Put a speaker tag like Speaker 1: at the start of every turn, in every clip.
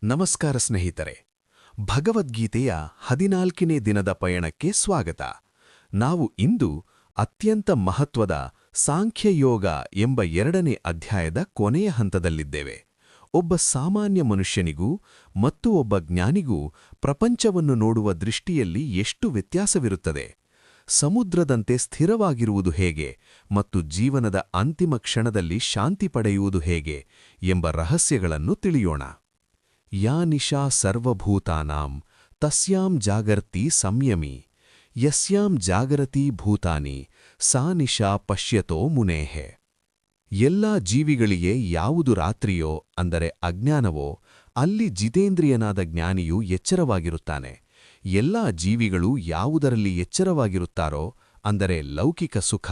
Speaker 1: ನಮಸ್ಕಾರ ಸ್ನೇಹಿತರೆ. ಭಗವದ್ಗೀತೆಯ 14ನೇ ದಿನದ ಪಯಣಕ್ಕೆ ಸ್ವಾಗತ. ನಾವು ಇಂದು ಅತ್ಯಂತ ಮಹತ್ವದ ಸಾಂಖ್ಯಯೋಗ ಎಂಬ 2ನೇ ಅಧ್ಯಾಯದ ಕೊನೆಯ ಹಂತದಲ್ಲಿದ್ದೇವೆ. ಒಬ್ಬ ಸಾಮಾನ್ಯ ಮನುಷ್ಯನಿಗೂ ಮತ್ತು ಒಬ್ಬ ಜ್ಞಾನಿಗೂ ಪ್ರಪಂಚವನ್ನು ನೋಡುವ ದೃಷ್ಟಿಯಲ್ಲಿ ಎಷ್ಟು ವ್ಯತ್ಯಾಸವಿರುತ್ತದೆ, ಸಮುದ್ರದಂತೆ ಸ್ಥಿರವಾಗಿರುವುದು ಹೇಗೆ ಮತ್ತು ಜೀವನದ ಅಂತಿಮ ಕ್ಷಣದಲ್ಲಿ ಶಾಂತಿ ಪಡೆಯುವುದು ಹೇಗೆ ಎಂಬ ರಹಸ್ಯಗಳನ್ನು ತಿಳಿಯೋಣ. ಯಾ ನಿಶಾ ಸರ್ವಭೂತಾನಾಂ ತಸ್ಯಾಂ ಜಾಗರ್ತಿ ಸಂಯಮಿ ಯಸ್ಯಾಂ ಜಾಗರತಿ ಭೂತಾನಿ ಸಾ ನಿಶಾ ಪಶ್ಯತೋ ಮುನೇಃ. ಎಲ್ಲಾ ಜೀವಿಗಳಿಗೆ ಯಾವುದು ರಾತ್ರಿಯೋ ಅಂದರೆ ಅಜ್ಞಾನವೋ ಅಲ್ಲಿ ಜಿತೇಂದ್ರಿಯನಾದ ಜ್ಞಾನಿಯು ಎಚ್ಚರವಾಗಿರುತ್ತಾನೆ. ಎಲ್ಲಾ ಜೀವಿಗಳು ಯಾವುದರಲ್ಲಿ ಎಚ್ಚರವಾಗಿರುತ್ತಾರೋ ಅಂದರೆ ಲೌಕಿಕ ಸುಖ,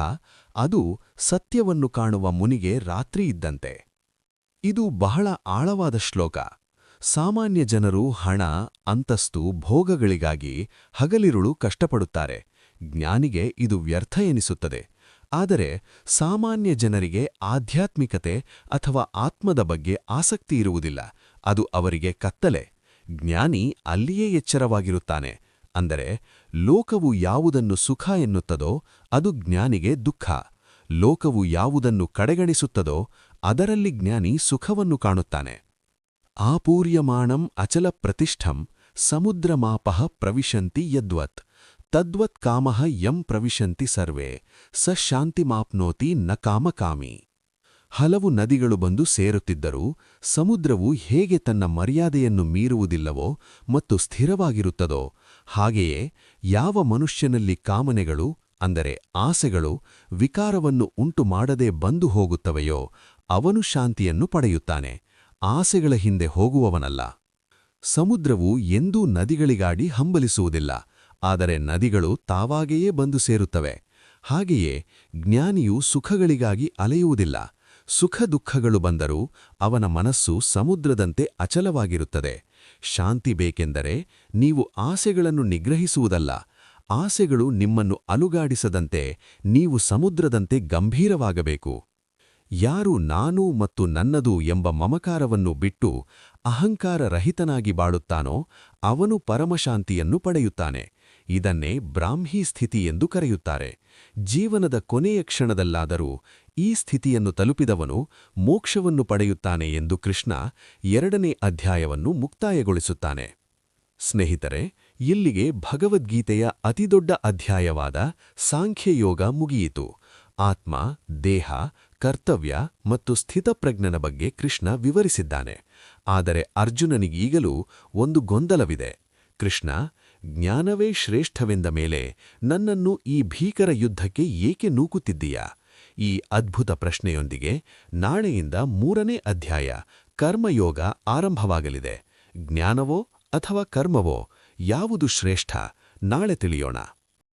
Speaker 1: ಅದು ಸತ್ಯವನ್ನು ಕಾಣುವ ಮುನಿಗೆ ರಾತ್ರಿ ಇದ್ದಂತೆ. ಇದು ಬಹಳ ಆಳವಾದ ಶ್ಲೋಕ. ಸಾಮಾನ್ಯ ಜನರು ಹಣ, ಅಂತಸ್ತು, ಭೋಗಗಳಿಗಾಗಿ ಹಗಲಿರುಳು ಕಷ್ಟಪಡುತ್ತಾರೆ. ಜ್ಞಾನಿಗೆ ಇದು ವ್ಯರ್ಥ ಎನಿಸುತ್ತದೆ. ಆದರೆ ಸಾಮಾನ್ಯ ಜನರಿಗೆ ಆಧ್ಯಾತ್ಮಿಕತೆ ಅಥವಾ ಆತ್ಮದ ಬಗ್ಗೆ ಆಸಕ್ತಿ ಇರುವುದಿಲ್ಲ. ಅದು ಅವರಿಗೆ ಕತ್ತಲೆ. ಜ್ಞಾನಿ ಅಲ್ಲಿಯೇ ಎಚ್ಚರವಾಗಿರುತ್ತಾನೆ. ಅಂದರೆ ಲೋಕವು ಯಾವುದನ್ನು ಸುಖ ಎನ್ನುತ್ತದೋ ಅದು ಜ್ಞಾನಿಗೆ ದುಃಖ. ಲೋಕವು ಯಾವುದನ್ನು ಕಡೆಗಣಿಸುತ್ತದೋ ಅದರಲ್ಲಿ ಜ್ಞಾನಿ ಸುಖವನ್ನು ಕಾಣುತ್ತಾನೆ. ಆಪೂರ್ಯಮಾಣಂ ಅಚಲ ಪ್ರತಿಷ್ಠಂ ಸಮುದ್ರಮಾಪಃ ಪ್ರವಿಶಂತಿ ಯದ್ವತ್ ತದ್ವತ್ ಕಾಮಃ ಯಂ ಪ್ರವಿಶಂತಿ ಸರ್ವೇ ಸ ಶಾಂತಿಮಾಪ್ನೋತಿ ನ ಕಾಮಕಾಮಿ. ಹಲವು ನದಿಗಳು ಬಂದು ಸೇರುತ್ತಿದ್ದರೂ ಸಮುದ್ರವು ಹೇಗೆ ತನ್ನ ಮರ್ಯಾದೆಯನ್ನು ಮೀರುವುದಿಲ್ಲವೋ ಮತ್ತು ಸ್ಥಿರವಾಗಿರುತ್ತದೋ ಹಾಗೆಯೇ ಯಾವ ಮನುಷ್ಯನಲ್ಲಿ ಕಾಮನೆಗಳು ಅಂದರೆ ಆಸೆಗಳು ವಿಕಾರವನ್ನು ಉಂಟು ಮಾಡದೆ ಬಂದು ಹೋಗುತ್ತವೆಯೋ ಅವನು ಶಾಂತಿಯನ್ನು ಪಡೆಯುತ್ತಾನೆ, ಆಸೆಗಳ ಹಿಂದೆ ಹೋಗುವವನಲ್ಲ. ಸಮುದ್ರವು ಎಂದೂ ನದಿಗಳಿಗಾಡಿ ಹಂಬಲಿಸುವುದಿಲ್ಲ, ಆದರೆ ನದಿಗಳು ತಾವಾಗೆಯೇ ಬಂದು ಸೇರುತ್ತವೆ. ಹಾಗೆಯೇ ಜ್ಞಾನಿಯು ಸುಖಗಳಿಗಾಗಿ ಅಲೆಯುವುದಿಲ್ಲ. ಸುಖ ದುಃಖಗಳು ಬಂದರೂ ಅವನ ಮನಸ್ಸು ಸಮುದ್ರದಂತೆ ಅಚಲವಾಗಿರುತ್ತದೆ. ಶಾಂತಿ ಬೇಕೆಂದರೆ ನೀವು ಆಸೆಗಳನ್ನು ನಿಗ್ರಹಿಸುವುದಲ್ಲ, ಆಸೆಗಳು ನಿಮ್ಮನ್ನು ಅಲುಗಾಡಿಸದಂತೆ ನೀವು ಸಮುದ್ರದಂತೆ ಗಂಭೀರವಾಗಬೇಕು. ಯಾರು ನಾನು ಮತ್ತು ನನ್ನದು ಎಂಬ ಮಮಕಾರವನ್ನು ಬಿಟ್ಟು ಅಹಂಕಾರ ರಹಿತನಾಗಿ ಬಾಳುತ್ತಾನೋ ಅವನು ಪರಮಶಾಂತಿಯನ್ನು ಪಡೆಯುತ್ತಾನೆ. ಇದನ್ನೇ ಬ್ರಾಹ್ಮೀ ಸ್ಥಿತಿ ಎಂದು ಕರೆಯುತ್ತಾರೆ. ಜೀವನದ ಕೊನೆಯ ಕ್ಷಣದಲ್ಲಾದರೂ ಈ ಸ್ಥಿತಿಯನ್ನು ತಲುಪಿದವನು ಮೋಕ್ಷವನ್ನು ಪಡೆಯುತ್ತಾನೆ ಎಂದು ಕೃಷ್ಣ 2ನೇ ಅಧ್ಯಾಯವನ್ನು ಮುಕ್ತಾಯಗೊಳಿಸುತ್ತಾನೆ. ಸ್ನೇಹಿತರೆ, ಇಲ್ಲಿಗೆ ಭಗವದ್ಗೀತೆಯ ಅತಿದೊಡ್ಡ ಅಧ್ಯಾಯವಾದ ಸಾಂಖ್ಯಯೋಗ ಮುಗಿಯಿತು. ಆತ್ಮ, ದೇಹ, ಕರ್ತವ್ಯ ಮತ್ತು ಸ್ಥಿತಪ್ರಜ್ಞನ ಬಗ್ಗೆ ಕೃಷ್ಣ ವಿವರಿಸಿದ್ದಾನೆ. ಆದರೆ ಅರ್ಜುನನಿಗೀಗಲೂ ಒಂದು ಗೊಂದಲವಿದೆ. ಕೃಷ್ಣ, ಜ್ಞಾನವೇ ಶ್ರೇಷ್ಠವೆಂದ ಮೇಲೆ ನನ್ನನ್ನು ಈ ಭೀಕರ ಯುದ್ಧಕ್ಕೆ ಏಕೆ ನೂಕುತ್ತಿದ್ದೀಯಾ? ಈ ಅದ್ಭುತ ಪ್ರಶ್ನೆಯೊಂದಿಗೆ ನಾಳೆಯಿಂದ 3ನೇ ಅಧ್ಯಾಯ ಕರ್ಮಯೋಗ ಆರಂಭವಾಗಲಿದೆ. ಜ್ಞಾನವೋ ಅಥವಾ ಕರ್ಮವೋ ಯಾವುದು ಶ್ರೇಷ್ಠ? ನಾಳೆ ತಿಳಿಯೋಣ.